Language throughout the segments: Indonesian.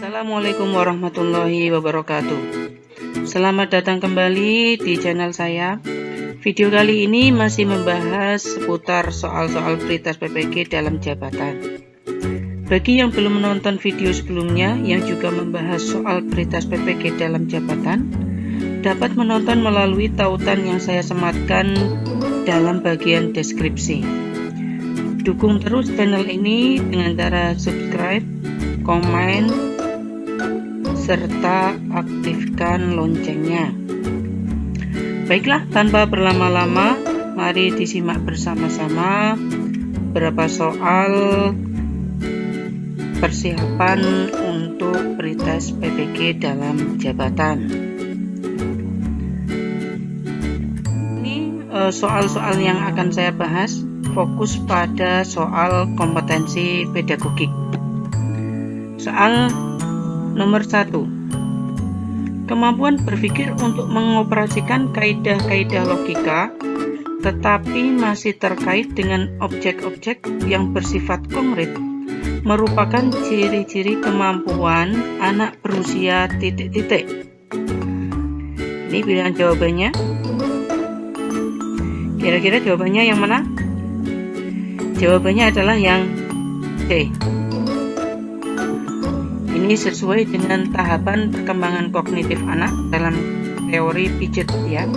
Assalamualaikum warahmatullahi wabarakatuh. Selamat datang kembali di channel saya. Video kali ini masih membahas seputar soal-soal prioritas PPG dalam jabatan. Bagi yang belum menonton video sebelumnya yang juga membahas soal prioritas PPG dalam jabatan, dapat menonton melalui tautan yang saya sematkan dalam bagian deskripsi. Dukung terus channel ini dengan cara subscribe, komen, serta aktifkan loncengnya. Baiklah, tanpa berlama-lama, mari disimak bersama-sama beberapa soal persiapan untuk prioritas PPG dalam jabatan. Ini soal-soal yang akan saya bahas fokus pada soal kompetensi pedagogik. Soal nomor 1. Kemampuan berpikir untuk mengoperasikan kaidah-kaidah logika tetapi masih terkait dengan objek-objek yang bersifat konkret merupakan ciri-ciri kemampuan anak berusia titik-titik. Ini pilihan jawabannya. Kira-kira jawabannya yang mana? Jawabannya adalah yang C. Ini sesuai dengan tahapan perkembangan kognitif anak dalam teori Piaget ya.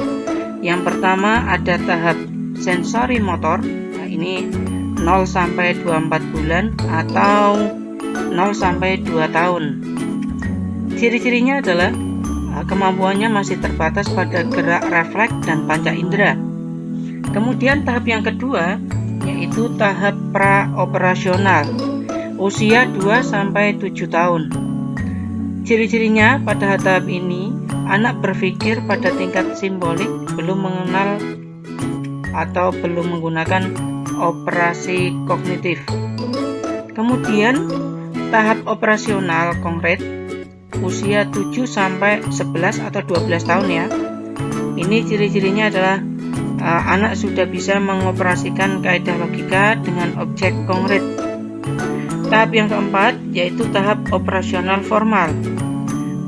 Yang pertama ada tahap sensori motor. Nah, ini 0 sampai 24 bulan atau 0 sampai 2 tahun. Ciri-cirinya adalah kemampuannya masih terbatas pada gerak refleks dan panca indera. Kemudian tahap yang kedua yaitu tahap pra-operasional, usia 2 sampai 7 tahun. Ciri-cirinya pada tahap ini, anak berpikir pada tingkat simbolik, belum mengenal atau belum menggunakan operasi kognitif. Kemudian tahap operasional konkret, usia 7 sampai 11 atau 12 tahun ya. Ini ciri-cirinya adalah anak sudah bisa mengoperasikan kaidah logika dengan objek konkret. Tahap yang keempat yaitu tahap operasional formal,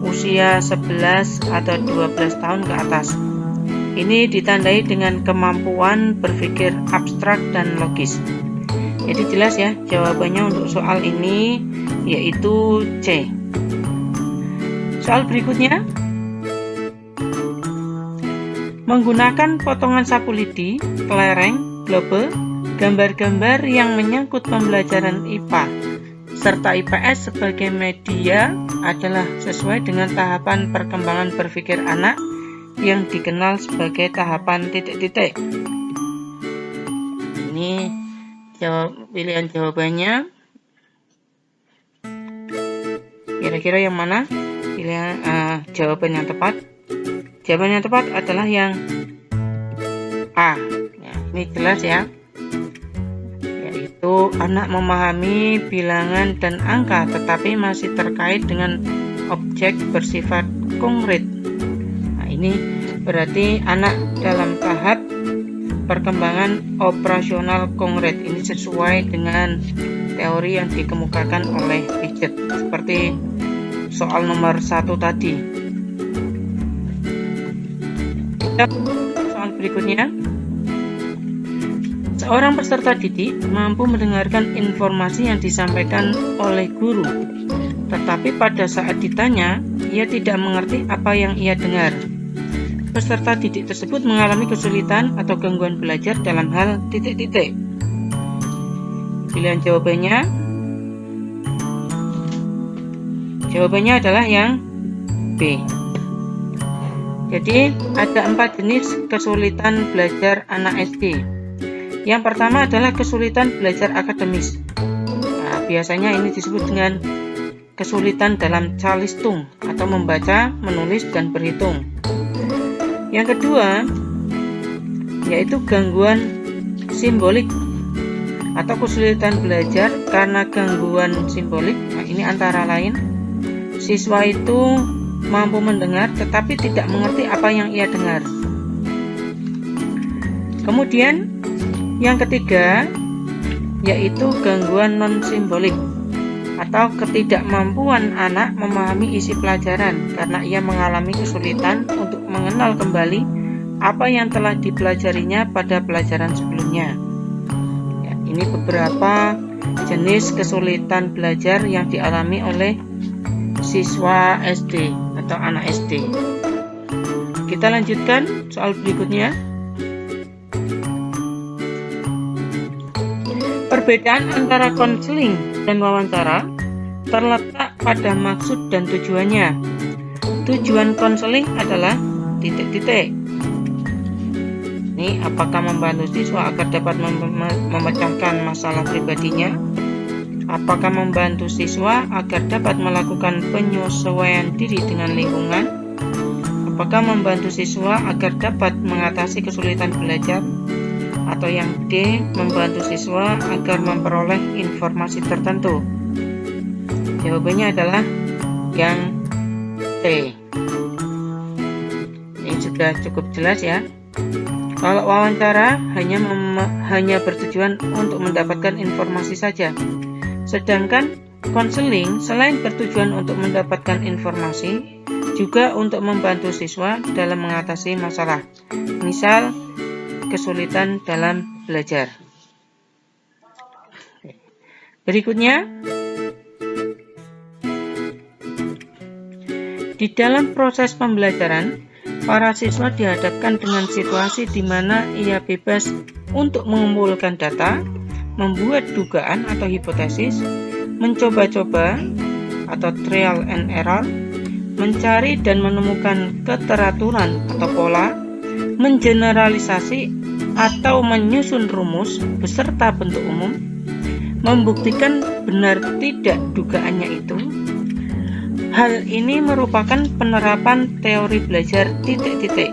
usia 11 atau 12 tahun ke atas. Ini ditandai dengan kemampuan berpikir abstrak dan logis. Jadi jelas ya jawabannya untuk soal ini yaitu C. Soal berikutnya, menggunakan potongan sapu lidi, kelereng, globe, gambar-gambar yang menyangkut pembelajaran IPA serta IPS sebagai media adalah sesuai dengan tahapan perkembangan berpikir anak yang dikenal sebagai tahapan titik-titik. Ini pilihan jawabannya. Kira-kira yang mana pilihan jawaban yang tepat? Jawaban yang tepat adalah yang A. Ya, ini jelas ya. Yaitu anak memahami bilangan dan angka tetapi masih terkait dengan objek bersifat konkret. Nah, ini berarti anak dalam tahap perkembangan operasional konkret. Ini sesuai dengan teori yang dikemukakan oleh Piaget seperti soal nomor 1 tadi. Soal berikutnya, seorang peserta didik mampu mendengarkan informasi yang disampaikan oleh guru, tetapi pada saat ditanya, ia tidak mengerti apa yang ia dengar. Peserta didik tersebut mengalami kesulitan atau gangguan belajar dalam hal titik-titik. Pilihan jawabannya adalah yang B. Jadi ada 4 jenis kesulitan belajar anak SD. Yang pertama adalah kesulitan belajar akademis. Nah, biasanya ini disebut dengan kesulitan dalam calistung atau membaca, menulis, dan berhitung. Yang kedua yaitu gangguan simbolik atau kesulitan belajar karena gangguan simbolik. Nah, ini antara lain siswa itu mampu mendengar tetapi tidak mengerti apa yang ia dengar. Kemudian yang ketiga yaitu gangguan non simbolik. atau ketidakmampuan anak memahami isi pelajaran karena ia mengalami kesulitan untuk mengenal kembali apa yang telah dipelajarinya pada pelajaran sebelumnya. Ya, ini beberapa jenis kesulitan belajar yang dialami oleh siswa SD atau anak SD. Kita lanjutkan soal berikutnya. Perbedaan antara konseling dan wawancara terletak pada maksud dan tujuannya. Tujuan konseling adalah titik-titik. Ini apakah membantu siswa agar dapat memecahkan masalah pribadinya? Apakah membantu siswa agar dapat melakukan penyesuaian diri dengan lingkungan? Apakah membantu siswa agar dapat mengatasi kesulitan belajar? Atau yang D, membantu siswa agar memperoleh informasi tertentu? Jawabannya adalah yang D. Ini sudah cukup jelas ya. Kalau wawancara hanya bertujuan untuk mendapatkan informasi saja. Sedangkan konseling selain bertujuan untuk mendapatkan informasi, juga untuk membantu siswa dalam mengatasi masalah. Misal, kesulitan dalam belajar. Berikutnya, di dalam proses pembelajaran, para siswa dihadapkan dengan situasi di mana ia bebas untuk mengumpulkan data, membuat dugaan atau hipotesis, mencoba-coba atau trial and error, mencari dan menemukan keteraturan atau pola, mengeneralisasi atau menyusun rumus beserta bentuk umum, membuktikan benar tidak dugaannya itu. Hal ini merupakan penerapan teori belajar titik-titik,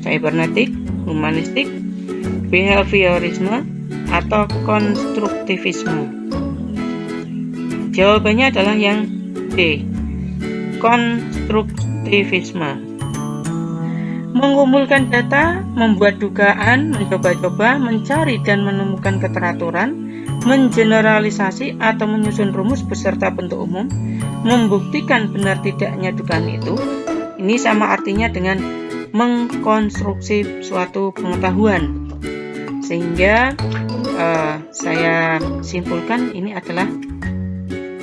cybernetik, humanistik, behaviorisme, atau konstruktivisme. Jawabannya adalah yang D, konstruktivisme. Mengumpulkan data, membuat dugaan, mencoba-coba, mencari dan menemukan keteraturan, mengeneralisasi atau menyusun rumus beserta bentuk umum, membuktikan benar tidaknya dugaan itu. Ini sama artinya dengan mengkonstruksi suatu pengetahuan. Sehingga saya simpulkan ini adalah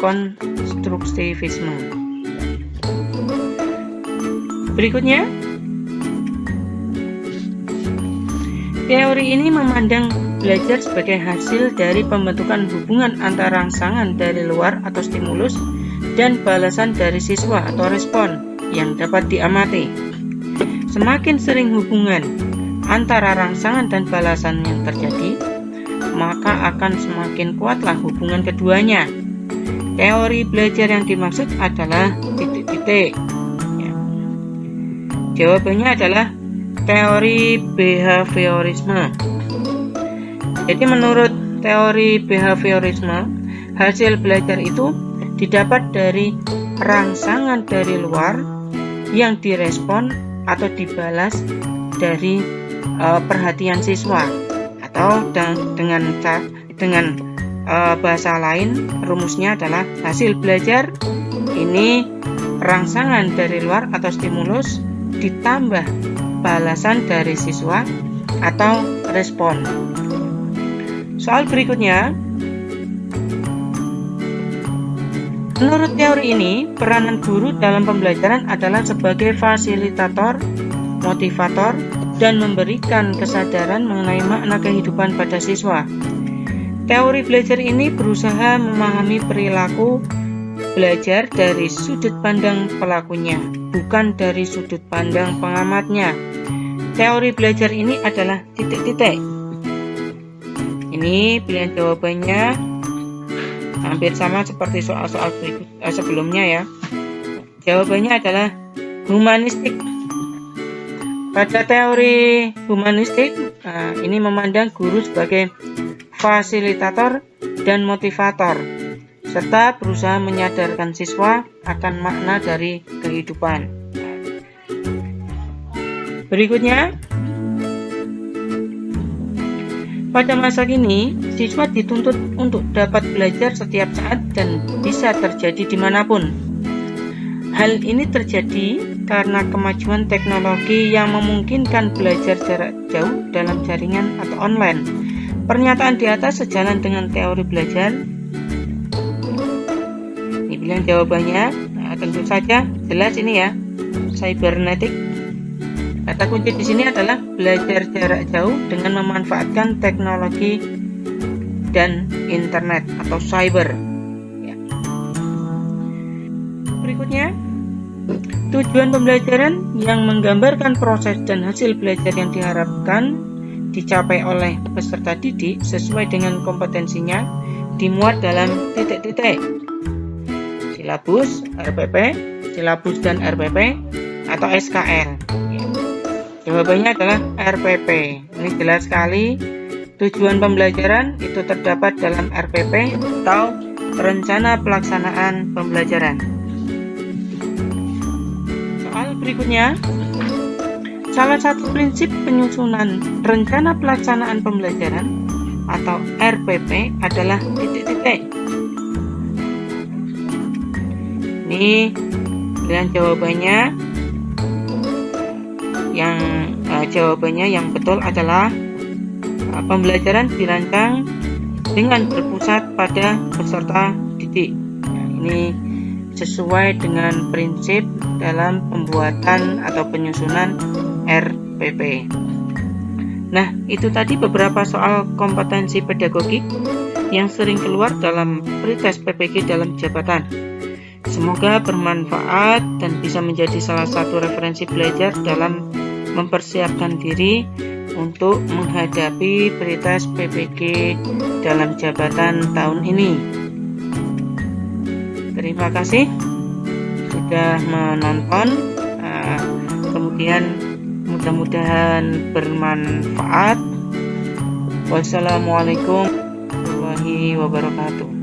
konstruktivisme. Berikutnya, teori ini memandang belajar sebagai hasil dari pembentukan hubungan antara rangsangan dari luar atau stimulus dan balasan dari siswa atau respon yang dapat diamati. Semakin sering hubungan antara rangsangan dan balasan yang terjadi, maka akan semakin kuatlah hubungan keduanya. Teori belajar yang dimaksud adalah titik-titik. Ya. Jawabannya adalah teori behaviorisme. Jadi menurut teori behaviorisme, hasil belajar itu didapat dari rangsangan dari luar yang direspon atau dibalas dari perhatian siswa, atau dengan bahasa lain rumusnya adalah hasil belajar ini rangsangan dari luar atau stimulus ditambah balasan dari siswa atau respon. Soal berikutnya, menurut teori ini, peranan guru dalam pembelajaran adalah sebagai fasilitator, motivator, dan memberikan kesadaran mengenai makna kehidupan pada siswa. Teori belajar ini berusaha memahami perilaku belajar dari sudut pandang pelakunya, bukan dari sudut pandang pengamatnya. Teori belajar ini adalah titik-titik. Ini pilihan jawabannya hampir sama seperti soal-soal sebelumnya ya. Jawabannya adalah humanistik. Pada teori humanistik, ini memandang guru sebagai fasilitator dan motivator, serta berusaha menyadarkan siswa akan makna dari kehidupan. Berikutnya, Pada masa kini, siswa dituntut untuk dapat belajar setiap saat dan bisa terjadi dimanapun. Hal ini terjadi karena kemajuan teknologi yang memungkinkan belajar jarak jauh dalam jaringan atau online. Pernyataan di atas sejalan dengan teori belajar. Ini bilang jawabannya. Nah, tentu saja jelas ini ya, cybernetic. Kata kunci di sini adalah belajar jarak jauh dengan memanfaatkan teknologi dan internet atau cyber. Ya. Berikutnya, tujuan pembelajaran yang menggambarkan proses dan hasil belajar yang diharapkan dicapai oleh peserta didik sesuai dengan kompetensinya dimuat dalam titik-titik. Silabus, RPP, silabus dan RPP atau SKR. Ya. Jawabannya adalah RPP. Ini jelas sekali. Tujuan pembelajaran itu terdapat dalam RPP atau Rencana Pelaksanaan Pembelajaran. Soal berikutnya, salah satu prinsip penyusunan Rencana Pelaksanaan Pembelajaran atau RPP adalah titik-titik. Ini pilihan jawabannya. Jawabannya yang betul adalah pembelajaran dirancang dengan berpusat pada peserta didik. Nah, ini sesuai dengan prinsip dalam pembuatan atau penyusunan RPP. Nah, itu tadi beberapa soal kompetensi pedagogik yang sering keluar dalam pretest PPG dalam jabatan. Semoga bermanfaat dan bisa menjadi salah satu referensi belajar dalam mempersiapkan diri untuk menghadapi pretest PPG dalam jabatan tahun ini. Terima kasih sudah menonton. Kemudian mudah-mudahan bermanfaat. Wassalamualaikum warahmatullahi wabarakatuh.